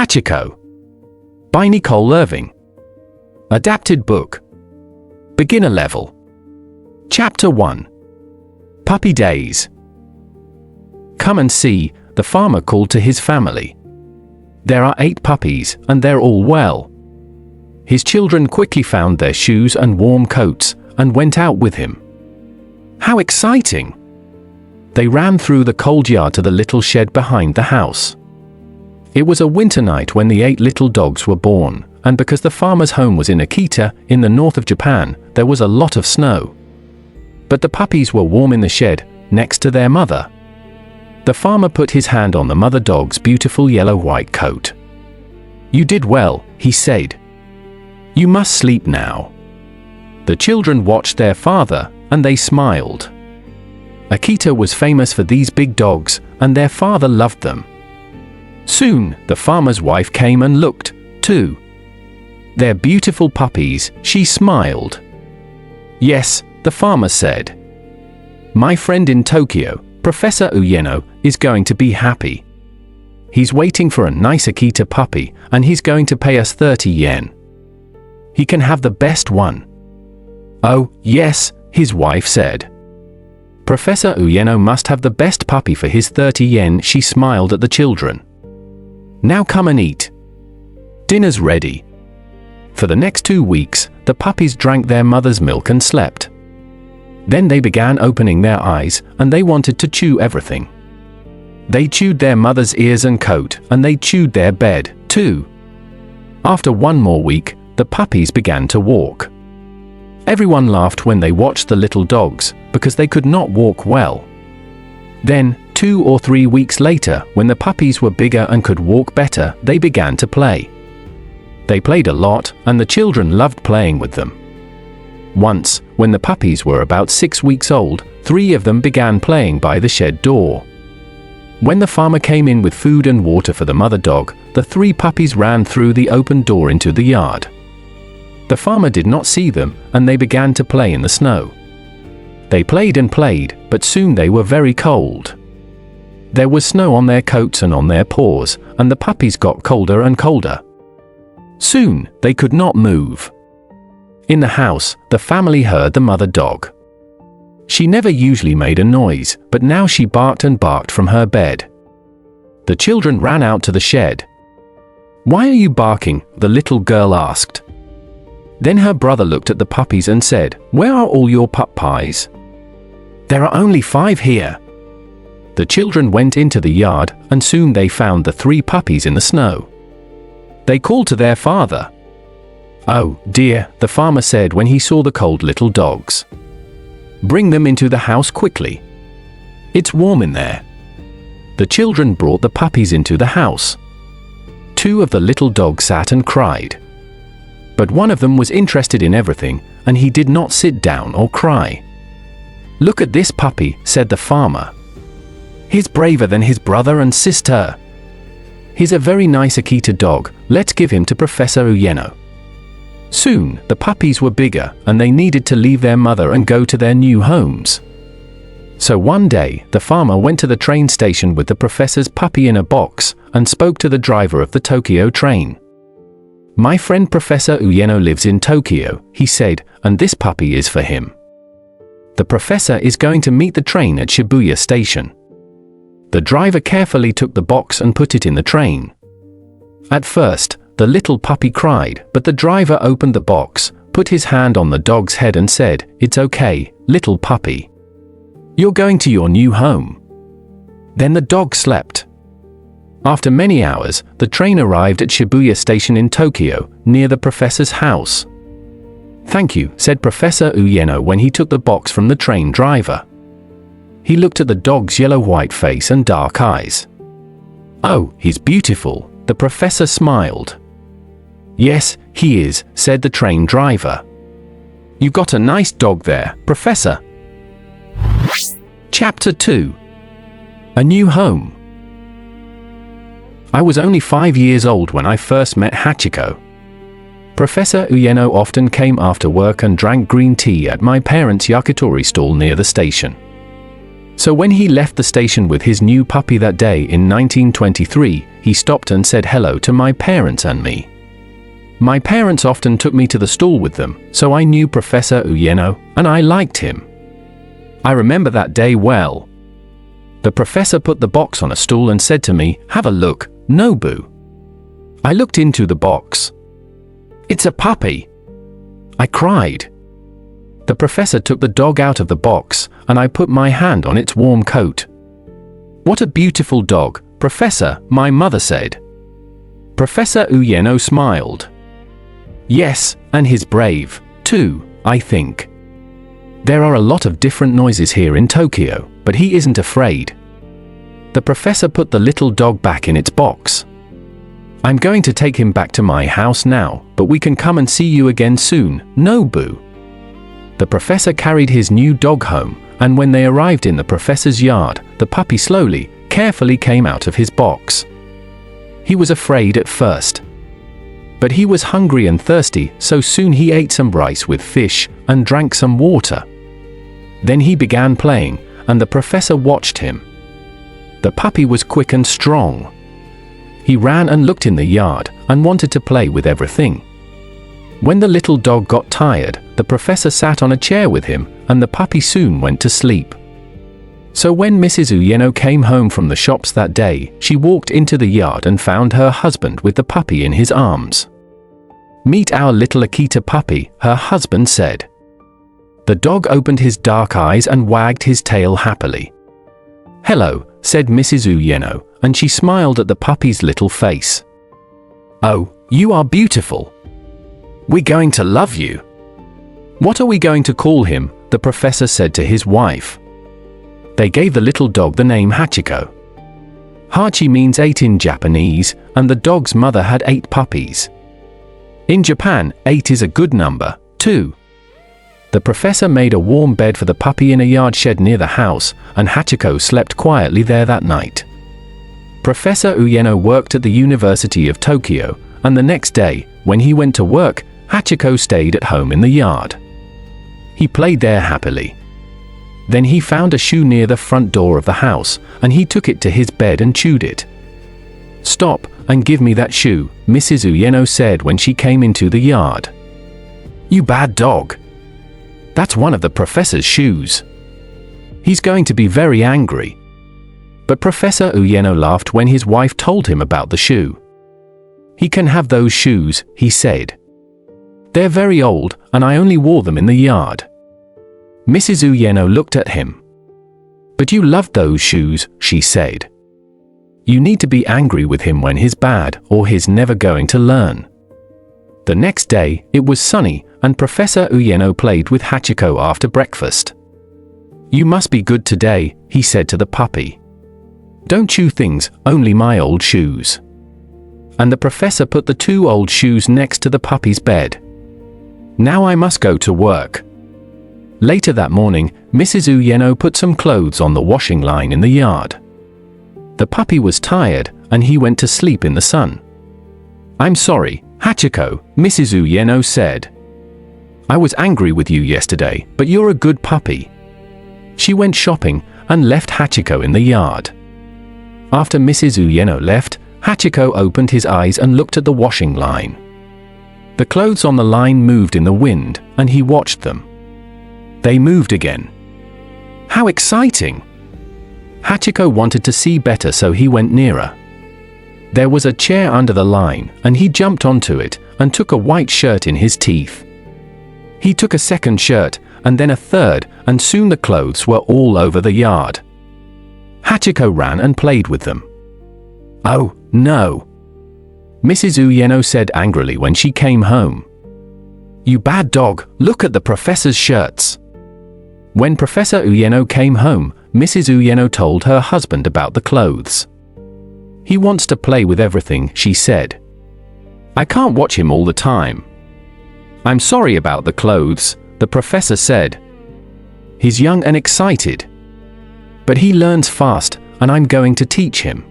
Hachiko by Nicole Irving. Adapted book. Beginner level. Chapter 1. Puppy Days. Come and see, the farmer called to his family. There are 8 puppies, and they're all well. His children quickly found their shoes and warm coats, and went out with him. How exciting! They ran through the cold yard to the little shed behind the house. It was a winter night when the 8 little dogs were born, and because the farmer's home was in Akita, in the north of Japan, there was a lot of snow. But the puppies were warm in the shed, next to their mother. The farmer put his hand on the mother dog's beautiful yellow-white coat. "You did well," he said. "You must sleep now." The children watched their father, and they smiled. Akita was famous for these big dogs, and their father loved them. Soon, the farmer's wife came and looked, too. "They're beautiful puppies," she smiled. "Yes," the farmer said. "My friend in Tokyo, Professor Uyeno, is going to be happy. He's waiting for a nice Akita puppy, and he's going to pay us 30 yen. He can have the best one." "Oh, yes," his wife said. "Professor Uyeno must have the best puppy for his 30 yen, she smiled at the children. "Now come and eat. Dinner's ready." For the next 2 weeks, the puppies drank their mother's milk and slept. Then they began opening their eyes, and they wanted to chew everything. They chewed their mother's ears and coat, and they chewed their bed, too. After 1 more week, the puppies began to walk. Everyone laughed when they watched the little dogs, because they could not walk well. Then, 2 or 3 weeks later, when the puppies were bigger and could walk better, they began to play. They played a lot, and the children loved playing with them. Once, when the puppies were about 6 weeks old, 3 of them began playing by the shed door. When the farmer came in with food and water for the mother dog, the 3 puppies ran through the open door into the yard. The farmer did not see them, and they began to play in the snow. They played and played, but soon they were very cold. There was snow on their coats and on their paws, and the puppies got colder and colder. Soon, they could not move. In the house, the family heard the mother dog. She never usually made a noise, but now she barked and barked from her bed. The children ran out to the shed. "Why are you barking?" the little girl asked. Then her brother looked at the puppies and said, "Where are all your pup pies?" "There are only 5 here." The children went into the yard, and soon they found the 3 puppies in the snow. They called to their father. "Oh, dear," the farmer said when he saw the cold little dogs. "Bring them into the house quickly. It's warm in there." The children brought the puppies into the house. 2 of the little dogs sat and cried. But one of them was interested in everything, and he did not sit down or cry. "Look at this puppy," said the farmer. "He's braver than his brother and sister. He's a very nice Akita dog, let's give him to Professor Uyeno." Soon, the puppies were bigger, and they needed to leave their mother and go to their new homes. So one day, the farmer went to the train station with the professor's puppy in a box, and spoke to the driver of the Tokyo train. "My friend Professor Uyeno lives in Tokyo," he said, "and this puppy is for him. The professor is going to meet the train at Shibuya station." The driver carefully took the box and put it in the train. At first, the little puppy cried, but the driver opened the box, put his hand on the dog's head and said, "It's okay, little puppy. You're going to your new home." Then the dog slept. After many hours, the train arrived at Shibuya station in Tokyo, near the professor's house. "Thank you," said Professor Uyeno when he took the box from the train driver. He looked at the dog's yellow-white face and dark eyes. "Oh, he's beautiful," the professor smiled. "Yes, he is," said the train driver. "You got a nice dog there, Professor." Chapter 2. A New Home. I was only 5 years old when I first met Hachiko. Professor Uyeno often came after work and drank green tea at my parents' yakitori stall near the station. So when he left the station with his new puppy that day in 1923, he stopped and said hello to my parents and me. My parents often took me to the store with them, so I knew Professor Ueno, and I liked him. I remember that day well. The professor put the box on a stool and said to me, "Have a look, Nobu." I looked into the box. "It's a puppy." I cried. The professor took the dog out of the box, and I put my hand on its warm coat. "What a beautiful dog, Professor," my mother said. Professor Ueno smiled. "Yes, and he's brave, too, I think. There are a lot of different noises here in Tokyo, but he isn't afraid." The professor put the little dog back in its box. "I'm going to take him back to my house now, but we can come and see you again soon, Nobu." The professor carried his new dog home, and when they arrived in the professor's yard, the puppy slowly, carefully came out of his box. He was afraid at first. But he was hungry and thirsty, so soon he ate some rice with fish and drank some water. Then he began playing, and the professor watched him. The puppy was quick and strong. He ran and looked in the yard and wanted to play with everything. When the little dog got tired, the professor sat on a chair with him, and the puppy soon went to sleep. So when Mrs. Ueno came home from the shops that day, she walked into the yard and found her husband with the puppy in his arms. "Meet our little Akita puppy," her husband said. The dog opened his dark eyes and wagged his tail happily. "Hello," said Mrs. Ueno, and she smiled at the puppy's little face. "Oh, you are beautiful. We're going to love you." "What are we going to call him?" the professor said to his wife. They gave the little dog the name Hachiko. Hachi means 8 in Japanese, and the dog's mother had 8 puppies. In Japan, 8 is a good number, too. The professor made a warm bed for the puppy in a yard shed near the house, and Hachiko slept quietly there that night. Professor Ueno worked at the University of Tokyo, and the next day, when he went to work, Hachiko stayed at home in the yard. He played there happily. Then he found a shoe near the front door of the house, and he took it to his bed and chewed it. "Stop, and give me that shoe," Mrs. Ueno said when she came into the yard. "You bad dog. That's one of the professor's shoes. He's going to be very angry." But Professor Ueno laughed when his wife told him about the shoe. "He can have those shoes," he said. "They're very old, and I only wore them in the yard." Mrs. Ueno looked at him. "But you loved those shoes," she said. "You need to be angry with him when he's bad, or he's never going to learn." The next day, it was sunny, and Professor Ueno played with Hachiko after breakfast. "You must be good today," he said to the puppy. "Don't chew things, only my old shoes." And the professor put the 2 old shoes next to the puppy's bed. "Now I must go to work." Later that morning, Mrs. Ueno put some clothes on the washing line in the yard. The puppy was tired, and he went to sleep in the sun. "I'm sorry, Hachiko," Mrs. Ueno said. "I was angry with you yesterday, but you're a good puppy." She went shopping, and left Hachiko in the yard. After Mrs. Ueno left, Hachiko opened his eyes and looked at the washing line. The clothes on the line moved in the wind, and he watched them. They moved again. How exciting! Hachiko wanted to see better, so he went nearer. There was a chair under the line, and he jumped onto it and took a white shirt in his teeth. He took a second shirt, and then a third, and soon the clothes were all over the yard. Hachiko ran and played with them. "Oh, no!" Mrs. Ueno said angrily when she came home. "You bad dog, look at the professor's shirts." When Professor Ueno came home, Mrs. Ueno told her husband about the clothes. "He wants to play with everything," she said. "I can't watch him all the time." "I'm sorry about the clothes," the professor said. "He's young and excited. But he learns fast, and I'm going to teach him.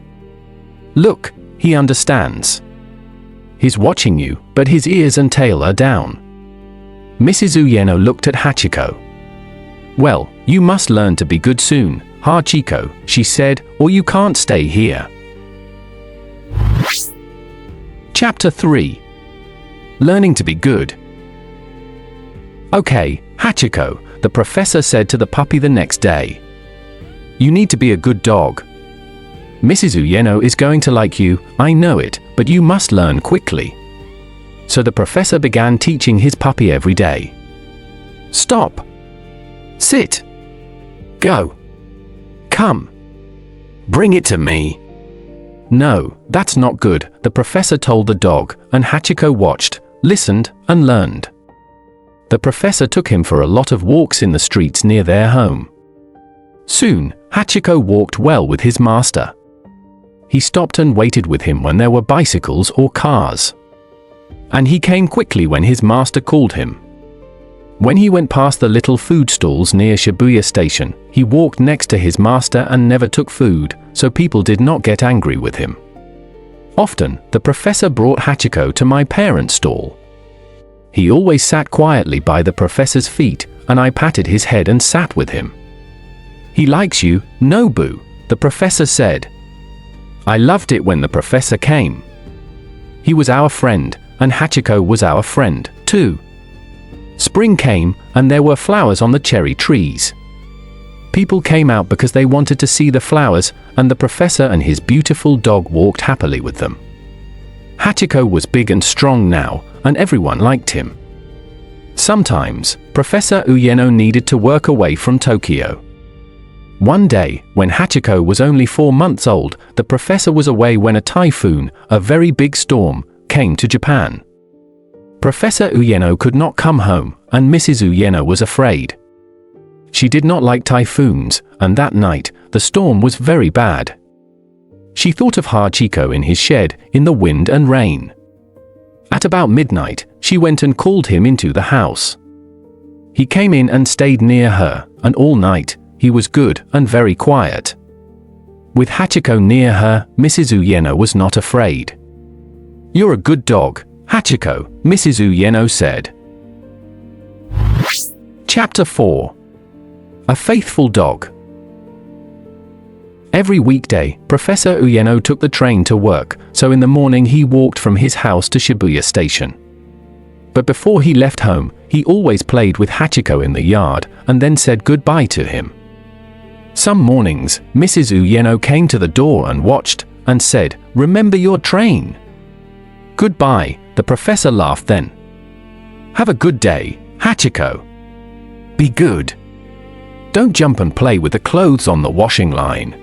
Look, he understands. He's watching you, but his ears and tail are down." Mrs. Ueno looked at Hachiko. "Well, you must learn to be good soon," "Hachiko," she said, "or you can't stay here." Chapter 3. Learning to be good. "Okay, Hachiko," the professor said to the puppy the next day. "You need to be a good dog. Mrs. Uyeno is going to like you, I know it, but you must learn quickly." So the professor began teaching his puppy every day. Stop. Sit. Go. Come. Bring it to me. No, that's not good, the professor told the dog, and Hachiko watched, listened, and learned. The professor took him for a lot of walks in the streets near their home. Soon, Hachiko walked well with his master. He stopped and waited with him when there were bicycles or cars. And he came quickly when his master called him. When he went past the little food stalls near Shibuya Station, he walked next to his master and never took food, so people did not get angry with him. Often, the professor brought Hachiko to my parents' stall. He always sat quietly by the professor's feet, and I patted his head and sat with him. "He likes you, Nobu," the professor said. I loved it when the professor came. He was our friend, and Hachiko was our friend, too. Spring came, and there were flowers on the cherry trees. People came out because they wanted to see the flowers, and the professor and his beautiful dog walked happily with them. Hachiko was big and strong now, and everyone liked him. Sometimes, Professor Uyeno needed to work away from Tokyo. One day, when Hachiko was only 4 months old, the professor was away when a typhoon, a very big storm, came to Japan. Professor Uyeno could not come home, and Mrs. Uyeno was afraid. She did not like typhoons, and that night, the storm was very bad. She thought of Hachiko in his shed, in the wind and rain. At about midnight, she went and called him into the house. He came in and stayed near her, and all night, he was good and very quiet. With Hachiko near her, Mrs. Uyeno was not afraid. "You're a good dog, Hachiko," Mrs. Uyeno said. Chapter 4. A Faithful Dog. Every weekday, Professor Uyeno took the train to work, so in the morning he walked from his house to Shibuya Station. But before he left home, he always played with Hachiko in the yard, and then said goodbye to him. Some mornings, Mrs. Uyeno came to the door and watched, and said, "Remember your train." "Goodbye," the professor laughed then. "Have a good day, Hachiko. Be good. Don't jump and play with the clothes on the washing line."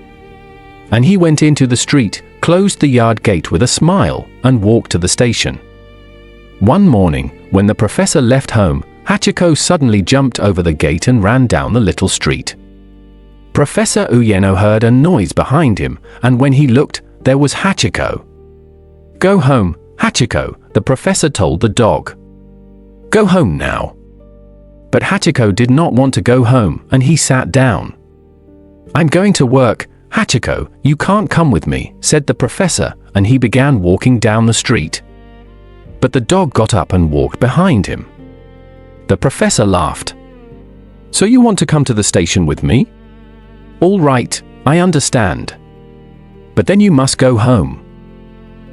And he went into the street, closed the yard gate with a smile, and walked to the station. One morning, when the professor left home, Hachiko suddenly jumped over the gate and ran down the little street. Professor Uyeno heard a noise behind him, and when he looked, there was Hachiko. "Go home, Hachiko," the professor told the dog. "Go home now." But Hachiko did not want to go home, and he sat down. "I'm going to work, Hachiko, you can't come with me," said the professor, and he began walking down the street. But the dog got up and walked behind him. The professor laughed. "So you want to come to the station with me? All right, I understand. But then you must go home."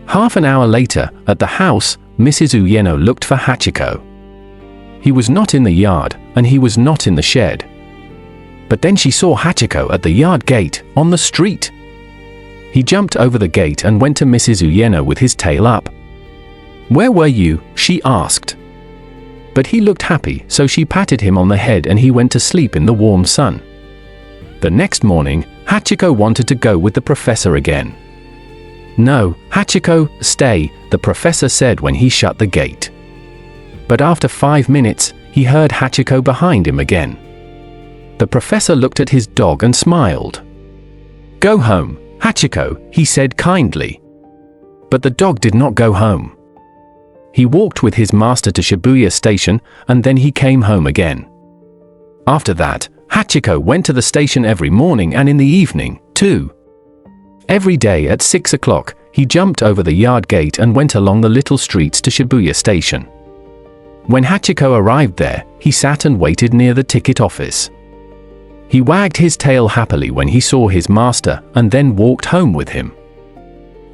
Half an hour later, at the house, Mrs. Uyeno looked for Hachiko. He was not in the yard, and he was not in the shed. But then she saw Hachiko at the yard gate, on the street. He jumped over the gate and went to Mrs. Uyeno with his tail up. "Where were you?" she asked. But he looked happy, so she patted him on the head and he went to sleep in the warm sun. The next morning, Hachiko wanted to go with the professor again. "No, Hachiko, stay," the professor said when he shut the gate. But after 5 minutes, he heard Hachiko behind him again. The professor looked at his dog and smiled. "Go home, Hachiko," he said kindly. But the dog did not go home. He walked with his master to Shibuya Station, and then he came home again. After that, Hachiko went to the station every morning and in the evening, too. Every day at 6 o'clock, he jumped over the yard gate and went along the little streets to Shibuya Station. When Hachiko arrived there, he sat and waited near the ticket office. He wagged his tail happily when he saw his master and then walked home with him.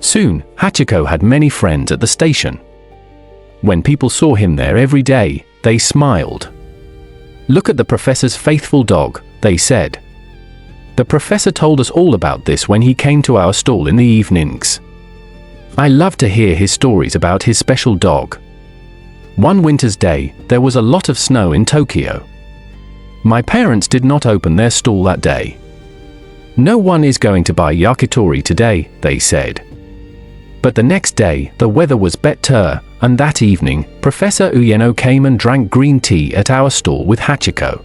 Soon, Hachiko had many friends at the station. When people saw him there every day, they smiled. "Look at the professor's faithful dog," they said. The professor told us all about this when he came to our stall in the evenings. I loved to hear his stories about his special dog. One winter's day, there was a lot of snow in Tokyo. My parents did not open their stall that day. "No one is going to buy yakitori today," they said. But the next day, the weather was better, and that evening, Professor Uyeno came and drank green tea at our stall with Hachiko.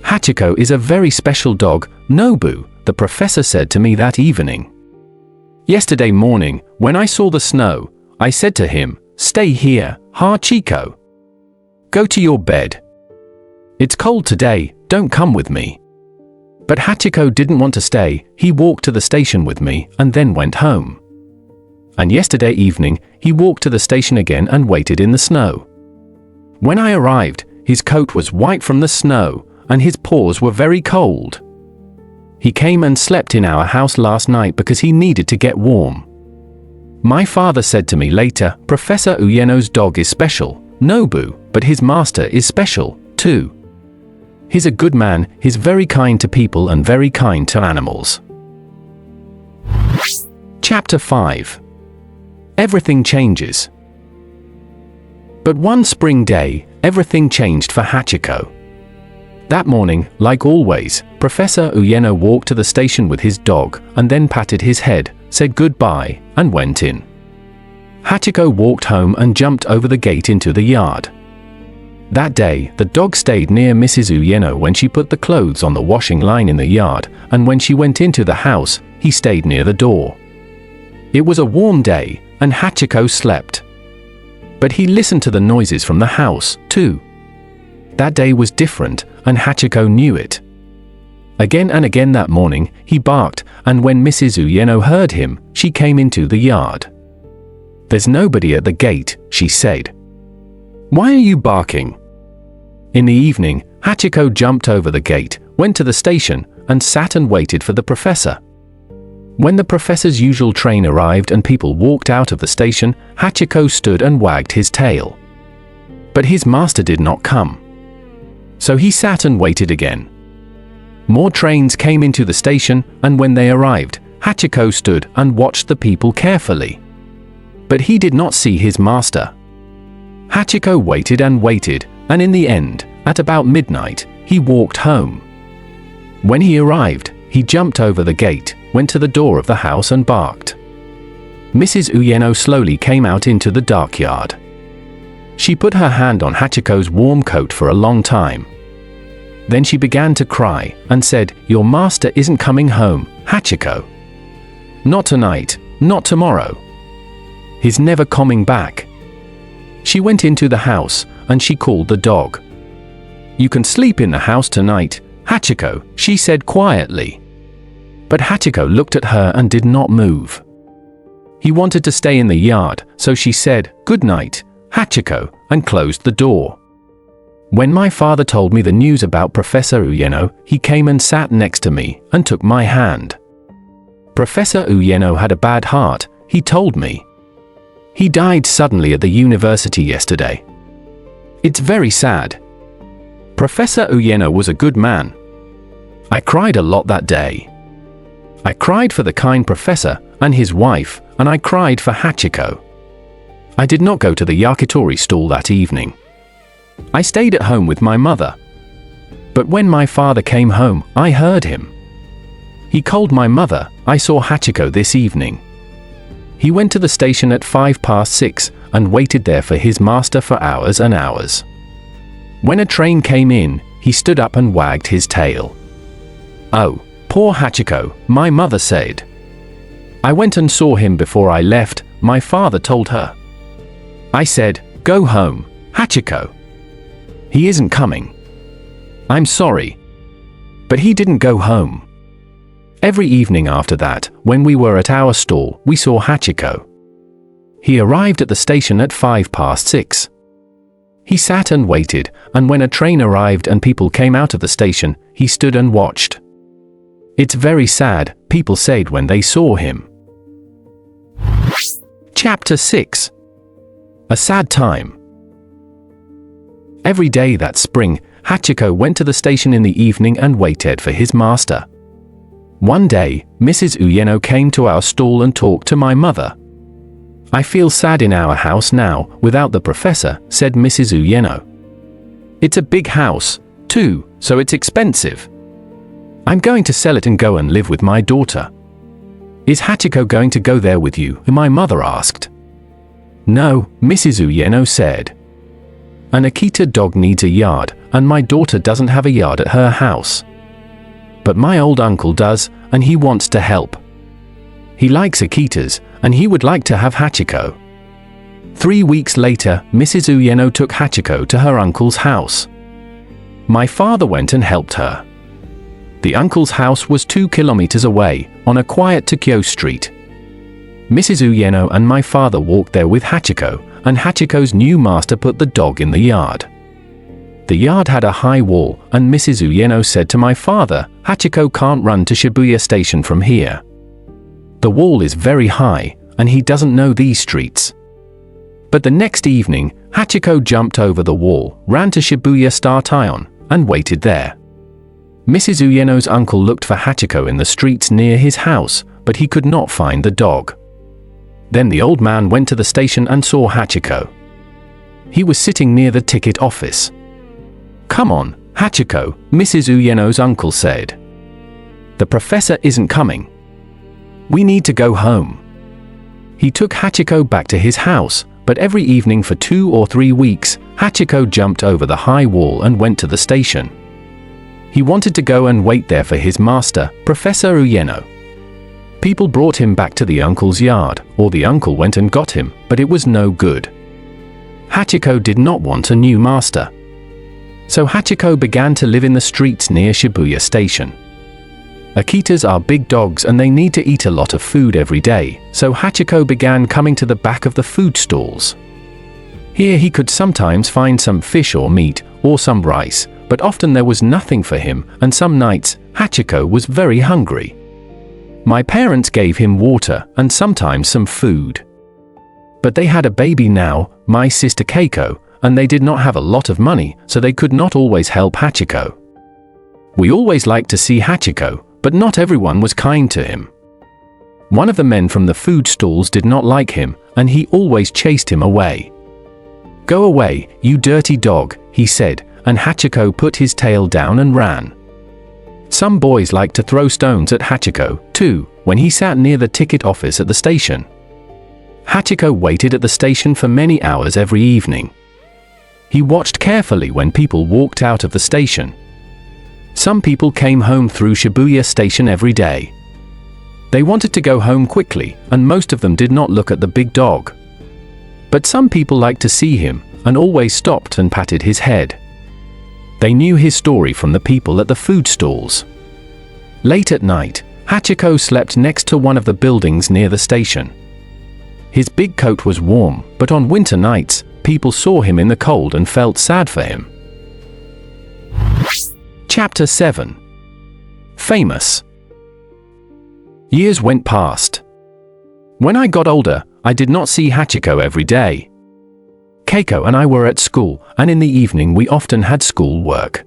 "Hachiko is a very special dog, Nobu," the professor said to me that evening. "Yesterday morning, when I saw the snow, I said to him, 'Stay here, Hachiko. Go to your bed. It's cold today, don't come with me.' But Hachiko didn't want to stay. He walked to the station with me and then went home. And yesterday evening, he walked to the station again and waited in the snow. When I arrived, his coat was white from the snow, and his paws were very cold. He came and slept in our house last night because he needed to get warm. My father said to me later, 'Professor Uyeno's dog is special, Nobu, but his master is special, too. He's a good man, he's very kind to people and very kind to animals.'" Chapter 5. Everything changes. But one spring day, everything changed for Hachiko. That morning, like always, Professor Uyeno walked to the station with his dog and then patted his head, said goodbye, and went in. Hachiko walked home and jumped over the gate into the yard. That day, the dog stayed near Mrs. Uyeno when she put the clothes on the washing line in the yard, and when she went into the house, he stayed near the door. It was a warm day, and Hachiko slept. But he listened to the noises from the house, too. That day was different, and Hachiko knew it. Again and again that morning, he barked, and when Mrs. Uyeno heard him, she came into the yard. "There's nobody at the gate," she said. "Why are you barking?" In the evening, Hachiko jumped over the gate, went to the station, and sat and waited for the professor. When the professor's usual train arrived and people walked out of the station, Hachiko stood and wagged his tail. But his master did not come. So he sat and waited again. More trains came into the station, and when they arrived, Hachiko stood and watched the people carefully. But he did not see his master. Hachiko waited and waited, and in the end, at about midnight, he walked home. When he arrived, he jumped over the gate, went to the door of the house and barked. Mrs. Uyeno slowly came out into the dark yard. She put her hand on Hachiko's warm coat for a long time. Then she began to cry and said, "Your master isn't coming home, Hachiko. Not tonight, not tomorrow. He's never coming back." She went into the house and she called the dog. "You can sleep in the house tonight, Hachiko," she said quietly. But Hachiko looked at her and did not move. He wanted to stay in the yard, so she said, "Good night, Hachiko," and closed the door. When my father told me the news about Professor Uyeno, he came and sat next to me and took my hand. Professor Uyeno had a bad heart, he told me. He died suddenly at the university yesterday. It's very sad. Professor Uyeno was a good man. I cried a lot that day. I cried for the kind professor and his wife, and I cried for Hachiko. I did not go to the yakitori stall that evening. I stayed at home with my mother. But when my father came home, I heard him. He called my mother, "I saw Hachiko this evening." He went to the station at 6:05 and waited there for his master for hours and hours. When a train came in, he stood up and wagged his tail. "Oh, poor Hachiko," my mother said. "I went and saw him before I left," my father told her. I said, "Go home, Hachiko. He isn't coming. I'm sorry." But he didn't go home. Every evening after that, when we were at our stall, we saw Hachiko. He arrived at the station at 6:05. He sat and waited, and when a train arrived and people came out of the station, he stood and watched. It's very sad, people said when they saw him. Chapter 6. A sad time. Every day that spring, Hachiko went to the station in the evening and waited for his master. One day, Mrs. Uyeno came to our stall and talked to my mother. I feel sad in our house now, without the professor, said Mrs. Uyeno. It's a big house, too, so it's expensive. I'm going to sell it and go and live with my daughter. Is Hachiko going to go there with you? My mother asked. No, Mrs. Uyeno said. An Akita dog needs a yard, and my daughter doesn't have a yard at her house. But my old uncle does, and he wants to help. He likes Akitas, and he would like to have Hachiko. 3 weeks later, Mrs. Uyeno took Hachiko to her uncle's house. My father went and helped her. The uncle's house was 2 kilometers away, on a quiet Tokyo street. Mrs. Uyeno and my father walked there with Hachiko, and Hachiko's new master put the dog in the yard. The yard had a high wall, and Mrs. Uyeno said to my father, Hachiko can't run to Shibuya Station from here. The wall is very high, and he doesn't know these streets. But the next evening, Hachiko jumped over the wall, ran to Shibuya Station, and waited there. Mrs. Uyeno's uncle looked for Hachiko in the streets near his house, but he could not find the dog. Then the old man went to the station and saw Hachiko. He was sitting near the ticket office. Come on, Hachiko, Mrs. Uyeno's uncle said. The professor isn't coming. We need to go home. He took Hachiko back to his house, but every evening for 2 or 3 weeks, Hachiko jumped over the high wall and went to the station. He wanted to go and wait there for his master, Professor Uyeno. People brought him back to the uncle's yard, or the uncle went and got him, but it was no good. Hachiko did not want a new master. So Hachiko began to live in the streets near Shibuya Station. Akitas are big dogs and they need to eat a lot of food every day, so Hachiko began coming to the back of the food stalls. Here he could sometimes find some fish or meat, or some rice, but often there was nothing for him, and some nights, Hachiko was very hungry. My parents gave him water, and sometimes some food. But they had a baby now, my sister Keiko, and they did not have a lot of money, so they could not always help Hachiko. We always liked to see Hachiko, but not everyone was kind to him. One of the men from the food stalls did not like him, and he always chased him away. Go away, you dirty dog, he said, and Hachiko put his tail down and ran. Some boys liked to throw stones at Hachiko, too, when he sat near the ticket office at the station. Hachiko waited at the station for many hours every evening. He watched carefully when people walked out of the station. Some people came home through Shibuya Station every day. They wanted to go home quickly, and most of them did not look at the big dog. But some people liked to see him, and always stopped and patted his head. They knew his story from the people at the food stalls. Late at night, Hachiko slept next to one of the buildings near the station. His big coat was warm, but on winter nights, people saw him in the cold and felt sad for him. Chapter 7. Famous. Years went past. When I got older, I did not see Hachiko every day. Keiko and I were at school, and in the evening we often had school work.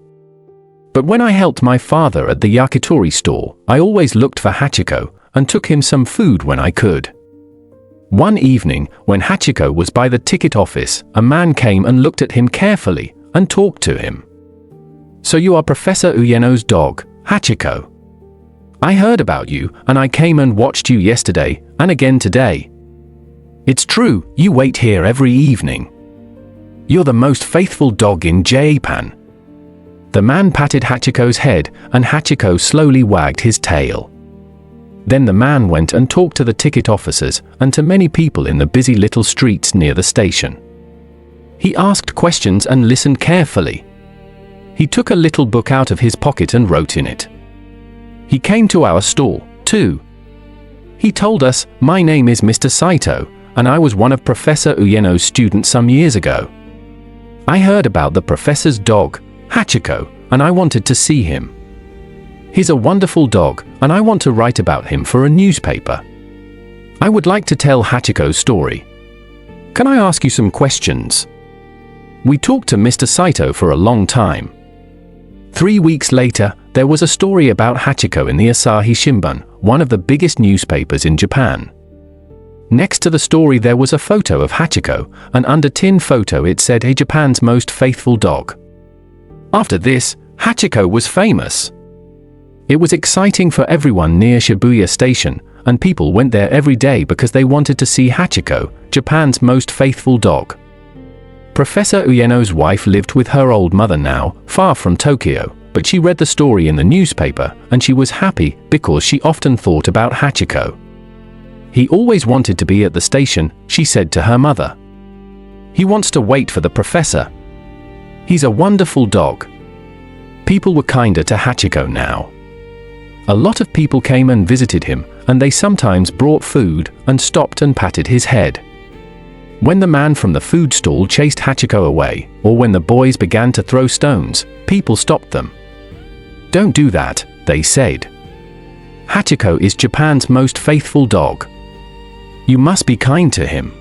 But when I helped my father at the yakitori store, I always looked for Hachiko, and took him some food when I could. One evening, when Hachiko was by the ticket office, a man came and looked at him carefully, and talked to him. So you are Professor Uyeno's dog, Hachiko. I heard about you, and I came and watched you yesterday, and again today. It's true, you wait here every evening. You're the most faithful dog in Japan. The man patted Hachiko's head, and Hachiko slowly wagged his tail. Then the man went and talked to the ticket officers, and to many people in the busy little streets near the station. He asked questions and listened carefully. He took a little book out of his pocket and wrote in it. He came to our stall, too. He told us, "My name is Mr. Saito, and I was one of Professor Uyeno's students some years ago. I heard about the professor's dog, Hachiko, and I wanted to see him. He's a wonderful dog, and I want to write about him for a newspaper. I would like to tell Hachiko's story. Can I ask you some questions? We talked to Mr. Saito for a long time. 3 weeks later, there was a story about Hachiko in the Asahi Shimbun, one of the biggest newspapers in Japan. Next to the story there was a photo of Hachiko, and under tin photo it said, "A Japan's most faithful dog." After this, Hachiko was famous. It was exciting for everyone near Shibuya Station, and people went there every day because they wanted to see Hachiko, Japan's most faithful dog. Professor Ueno's wife lived with her old mother now, far from Tokyo, but she read the story in the newspaper, and she was happy because she often thought about Hachiko. He always wanted to be at the station, she said to her mother. He wants to wait for the professor. He's a wonderful dog. People were kinder to Hachiko now. A lot of people came and visited him, and they sometimes brought food and stopped and patted his head. When the man from the food stall chased Hachiko away, or when the boys began to throw stones, people stopped them. "Don't do that," they said. "Hachiko is Japan's most faithful dog. You must be kind to him."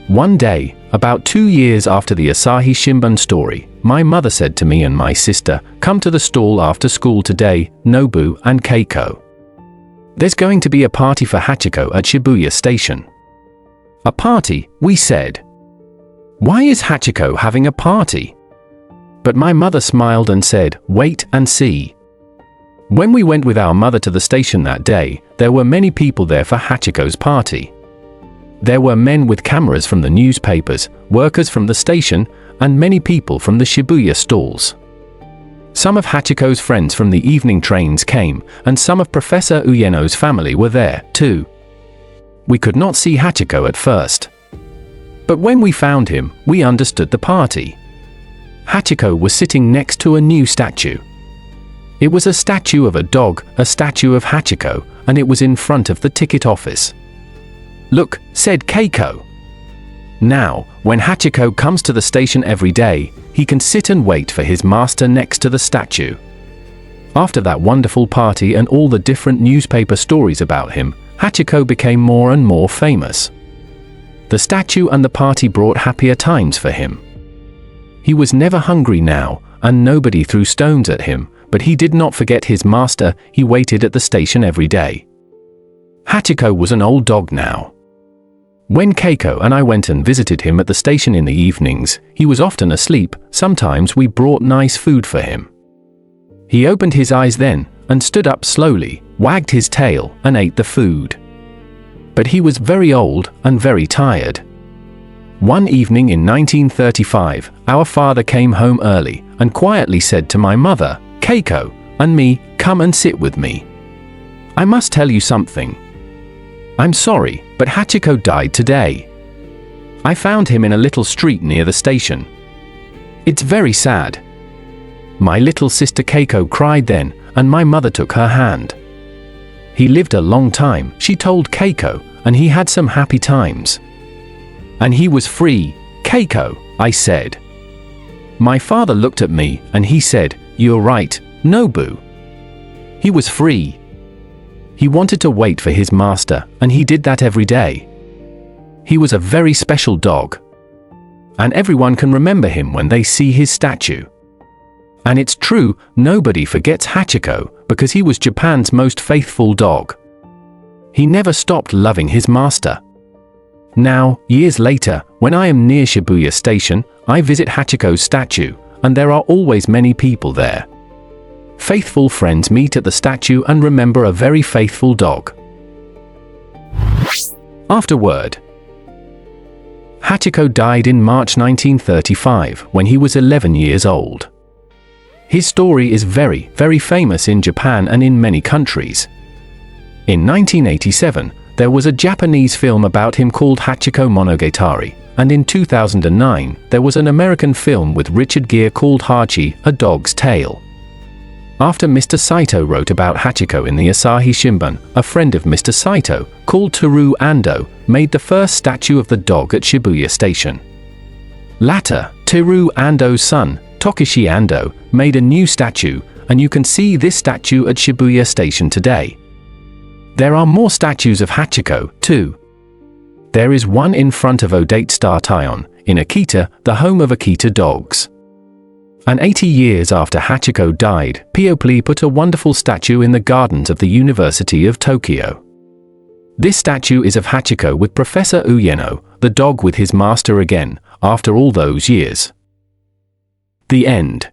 One day, about 2 years after the Asahi Shimbun story, my mother said to me and my sister, "Come to the stall after school today, Nobu and Keiko. There's going to be a party for Hachiko at Shibuya Station." "A party?" we said. "Why is Hachiko having a party?" But my mother smiled and said, "Wait and see." When we went with our mother to the station that day, there were many people there for Hachiko's party. There were men with cameras from the newspapers, workers from the station, and many people from the Shibuya stalls. Some of Hachiko's friends from the evening trains came, and some of Professor Ueno's family were there, too. We could not see Hachiko at first. But when we found him, we understood the party. Hachiko was sitting next to a new statue. It was a statue of a dog, a statue of Hachiko, and it was in front of the ticket office. "Look," said Keiko. "Now, when Hachiko comes to the station every day, he can sit and wait for his master next to the statue." After that wonderful party and all the different newspaper stories about him, Hachiko became more and more famous. The statue and the party brought happier times for him. He was never hungry now, and nobody threw stones at him, but he did not forget his master. He waited at the station every day. Hachiko was an old dog now. When Keiko and I went and visited him at the station in the evenings, he was often asleep. Sometimes we brought nice food for him. He opened his eyes then, and stood up slowly, wagged his tail, and ate the food. But he was very old and very tired. One evening in 1935, our father came home early, and quietly said to my mother, "Keiko, and me, come and sit with me. I must tell you something. I'm sorry, but Hachiko died today. I found him in a little street near the station. It's very sad." My little sister Keiko cried then, and my mother took her hand. "He lived a long time," she told Keiko, "and he had some happy times. And he was free, Keiko," I said. My father looked at me, and he said, "You're right, Nobu. He was free. He wanted to wait for his master, and he did that every day. He was a very special dog. And everyone can remember him when they see his statue. And it's true, nobody forgets Hachiko, because he was Japan's most faithful dog. He never stopped loving his master." Now, years later, when I am near Shibuya Station, I visit Hachiko's statue, and there are always many people there. Faithful friends meet at the statue and remember a very faithful dog. Afterward. Hachiko died in March 1935 when he was 11 years old. His story is very, very famous in Japan and in many countries. In 1987, there was a Japanese film about him called Hachiko Monogatari, and in 2009, there was an American film with Richard Gere called Hachi, A Dog's Tale. After Mr. Saito wrote about Hachiko in the Asahi Shimbun, a friend of Mr. Saito, called Teru Ando, made the first statue of the dog at Shibuya Station. Later, Teru Ando's son, Tokishi Ando, made a new statue, and you can see this statue at Shibuya Station today. There are more statues of Hachiko, too. There is one in front of Odate Star Taion, in Akita, the home of Akita dogs. And 80 years after Hachiko died, People put a wonderful statue in the gardens of the University of Tokyo. This statue is of Hachiko with Professor Uyeno, the dog with his master again, after all those years. The end.